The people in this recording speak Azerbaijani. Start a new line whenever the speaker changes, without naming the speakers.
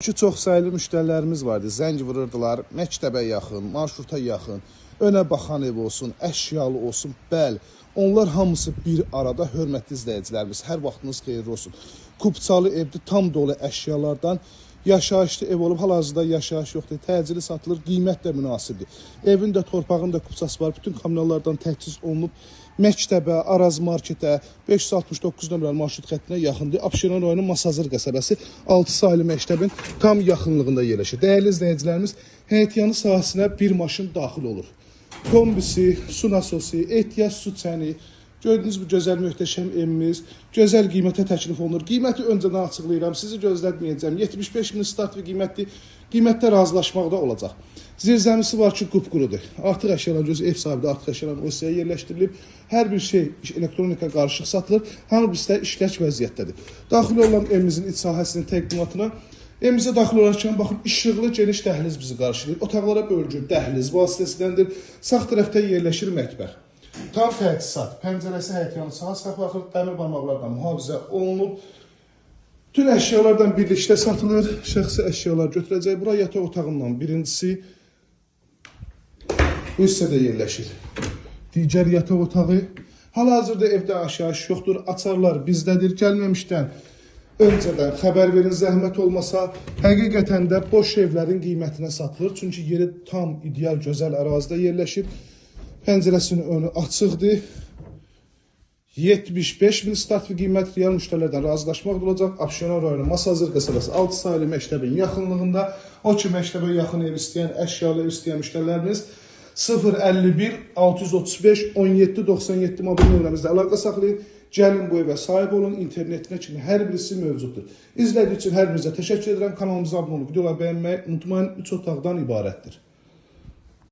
ki, çox sayılı müştərilərimiz vardı. Zəng vururdular, məktəbə yaxın, marşruta yaxın, önə baxan ev olsun, əşyalı olsun. Bəli, onlar hamısı bir arada. Hörmətli izləyicilərimiz, hər vaxtınız xeyirli olsun. Kupçalı evdir, tam dolu əşyalardan. Yaşayışlı ev olub, hal-hazırda yaşayış yoxdur, təcili satılır, qiymət də münasibdir. Evin də, torpağın da kupçası var, bütün kommunallardan təchiz olunub. Məktəbə, Araz marketə, 569 nömrəli marşrut xəttinə yaxındır. Abşeron rayonu Masazır qəsəbəsi 6 saylı məktəbin tam yaxınlığında yerləşir. Dəyərli izləyicilərimiz, həyətyanı sahəsinə bir maşın daxil olur. Kombisi, su nasosu, ehtiyac su çəni, gördüyünüz bu gözəl möhtəşəm evimiz, gözəl qiymətə təklif olunur. Qiyməti öncədən açıqlayıram, sizi gözlətməyəcəm. 75 min start və qiymətdə razılaşmaqda olacaq. Zirzəmisi var ki, qupqurudur. Artıq əşyalar, göz ev sahibi artıq əşyalar OSİyə yerləşdirilib. Hər bir şey elektronika qarışıq satılır. Hamı bizdə işlək vəziyyətdədir. Daxil olan evimizin iç sahəsinin təqdimatına evimizə daxil olarkən, baxın, işıqlı geniş dəhliz bizi qarşılayır. Otaqlara bölgü dəhliz vasitəsindəndir. Sağ tərəfdə yerləşir mətbəx. Tam təchizat, pəncərəsi həyətyanı sağa baxır, dəmir barmaqlardan mühafizə olunub. Bütün əşyalardan birlikdə satılır, şəxsi əşyalar götürəcək. Bura yataq otağından birincisi bu hissədə yerləşir. Digər yataq otağı. Hal-hazırda evdə aşayiş yoxdur, açarlar bizdədir. Gəlməmişdən öncədən xəbər verin, zəhmət olmasa. Həqiqətən də boş evlərin qiymətinə satılır. Çünki yeri tam ideal, gözəl ərazidə yerləşir. Pəncərəsinin önü açıqdır. 75 min start və qiymət real müştərilərdən razılaşmaq olacaq. Abşeron rayonu Masazır qəsəbəsi 6 saylı məktəbin yaxınlığında. O ki, məktəbə yaxın ev istəyən, əşyalı ev istəyən müştərilərimiz 051 635 17 97 mobil nömrəmizdə əlaqə saxlayın. Gəlin bu evə sahib olun, internetinə kimi hər birisi mövcuddur. İzlədiyi üçün hər birinizə təşəkkür edirəm. Kanalımıza abunə olun, videoları bəyənməyi unutmayın. 3 otaqdan ibarətdir.